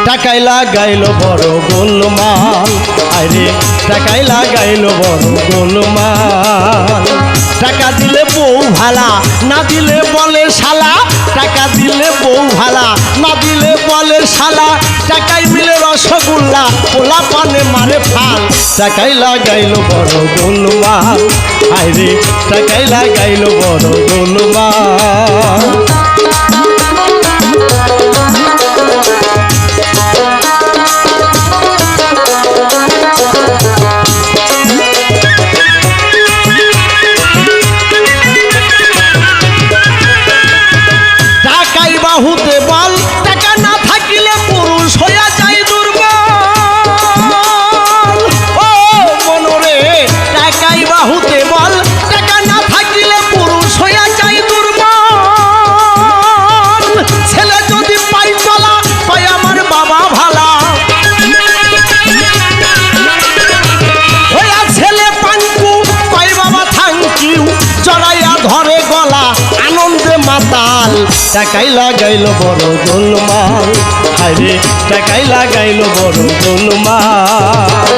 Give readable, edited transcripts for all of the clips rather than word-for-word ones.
টাকায় লাগাইল বড় গোলমাল, আরে টাকায় লাগাইল বড় গোলমাল। টাকা দিলে বউ ভালা, না দিলে বলে শালা। টাকা দিলে বউ ভালা, না দিলে বলে শালা। টাকায় মিলে রসগোল্লা, পোলা পানে মারে ফাল। টাকায় লাগাইল বড় গোলমাল, আরে টাকায় লাগাইল বড় গোলমাল। টাকাই বাহুতে বল, টাকা না থাকিলে পুরুষ হইয়া যায় দুর্বল। ও মনরে টাকাই বাহুতে বল, টাকা না থাকিলে পুরুষ হইয়া যায় দুর্বল। ছেলে যদি পাই চলা, পাই আমার বাবা ভালা। হইয়া ছেলে পাঙ্কু, পাই বাবা থ্যাংক ইউ। চড়াইয়া ধরে গলা, আনন্দে মাতাল। টাকাই লাগাইল বড় গোলমাল, আরে টাকাই লাগাইল বড় গোলমাল।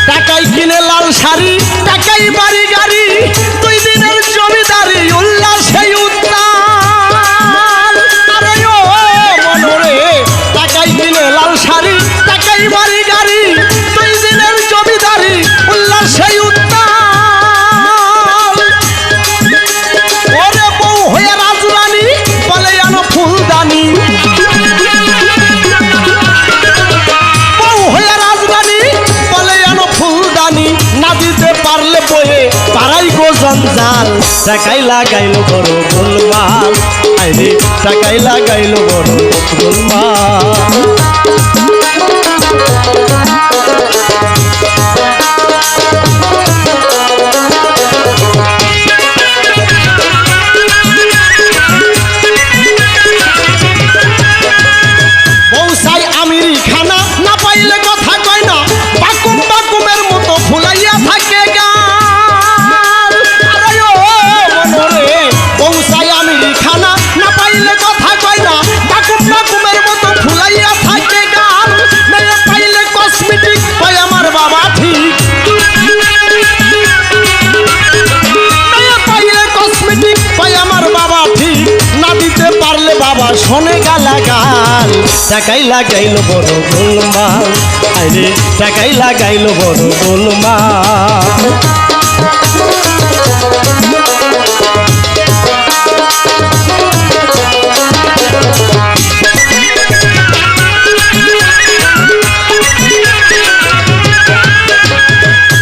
টাকাই কিনে লাল শাড়ি, টাকাই বাড়ি গাড়ি। 2 দিনের জমিদারি, উল্লাসে উত্তাল। আরে ও মনরে টাকাই কিনে লাল শাড়ি, টাকাই বাড়ি গাড়ি। 2 দিনের জমিদারি, উল্লাসে উত্তাল। ওরে বউ হয়ে রাজরানী, বলে আনো ফুলদানি। বউ হয়ে রাজরানী, বলে আনো ফুলদানি। না দিতে পারলে বয়ে পাড়াই গো জঞ্জাল। টাকাই লাগাইল বড় গোলমাল, আরে টাকাই লাগাইল বড় গোলমাল। বউ চাই আমিরি খানা, না পাইলে কথা কয় না। বাকুম বাকুমের মতো ফুলাইয়া থাকে গাল। আরে ও মনরে বউ চাই আমিরি খানা, না পাইলে কথা কয় না। বাকুম বাকুমের মতো ফুলাইয়া থাকে গাল। মেয়ে পাইলে কসমেটিক, পাই আমার বাবা ঠিক। মেয়ে পাইলে কসমেটিক, পাই আমার বাবা ঠিক। না দিতে পারলে বাবা শোনে গালাগাল। টাকাই লাগাইল বড় গোলমাল, আরে টাকাই লাগাইল বড় গোলমাল।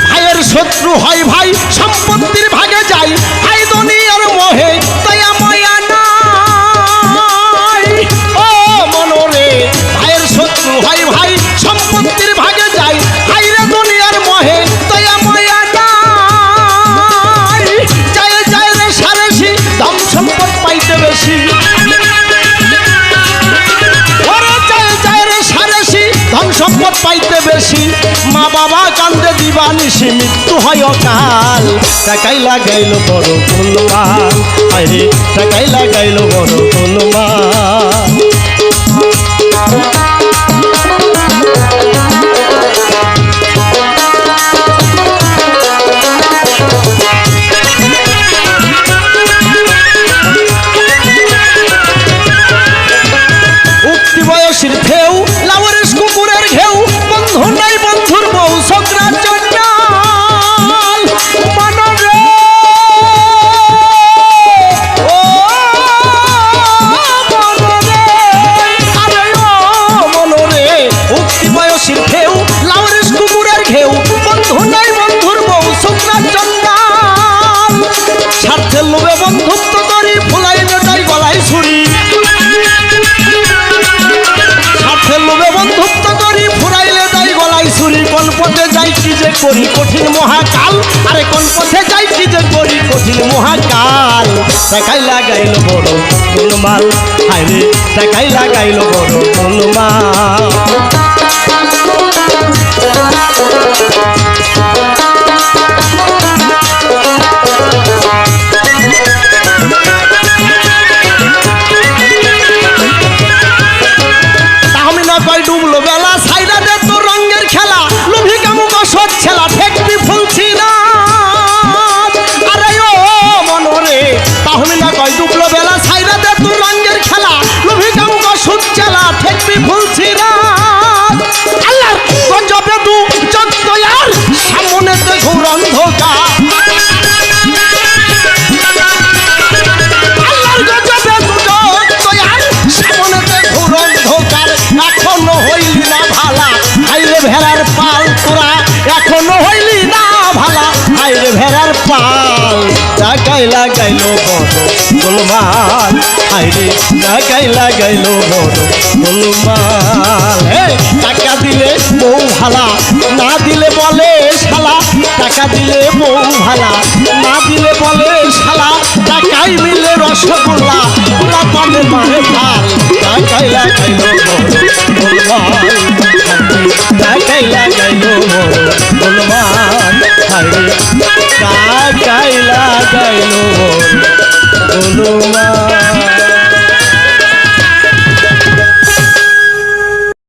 ভাইয়ের শত্রু হয় ভাই, সম্পত্তির ভাগে যায়। হাই দুনিয়ার মোহে দয়া মায়া নাই। ও মনরে ভাইয়ের শত্রু হয় ভাই, সম্পত্তির ভাগে যায়। হাইরে দুনিয়ার মোহে দয়া মায়া নাই। যায় যায় রে সারেসি, ধন সম্পদ পাইতে বেশি। ওরে যায় যায় রে সারেসি, ধন সম্পদ পাইতে বেশি। মা বাবা কান্দে দিবানিসি, মৃত্যু হয় অকাল। টাকাই লাগাইল বড় গোলমাল, আরে টাকাই লাগাইল বড় গোলমাল। উক্তি বয়সীর ঢেউ, লাউরের কুকুরের ঘেউ। বন্ধু নাই বন্ধুর বউ, ছোকরার জঞ্জাল। মনরে ও মনরে, আরে ও যে করি কঠিন মহাকাল, আরে কোন পথে যাই কি যে করি কঠিন মহাকাল। টাকাই লাগাইল বড় গোলমাল, হায়রে টাকাই লাগাইল বড় গোলমাল। ডুবলো বেলা সাইরা দে তো রঙের খেলা, লোভি কামু বসত ছেলা ঠেকবি ফুলছি না। আরে ও মনরে তাহলে না কয় ডুবলো বেলা সাইরা দে তো রঙের খেলা, লোভি কামু বসত ছেলা ঠেকবি ফুলছি না। আল্লাহ গজবে দু জগদয়ার সামনে তো ঘোর অন্ধকার, আল্লাহর গজবে দু জগদয়ার সামনে তো ঘোর অন্ধকার। এখনো হইলি না ভালা হাইরে ভেড়ার পাল, তোরা এখনো হইলি না ভালা হাইরে ভেড়ার পাল। টাকাই লাগাইল বড় গোলমাল, হাইরে টাকাই লাগাইল বড় গোলমাল। টাকা দিলে বউ ভালা, না দিলে বলে শালা। টাকা দিলে বউ ভালা, না দিলে বলে শালা। টাকাই মিলে রসগোল্লা, ওরা পানে মারে ভাল। টাকাই লাগাইল বড় গোলমাল, টাকাই লাগাইল বড় গোলমাল, হায়রে টাকাই লাগাইল বড় গোলমাল।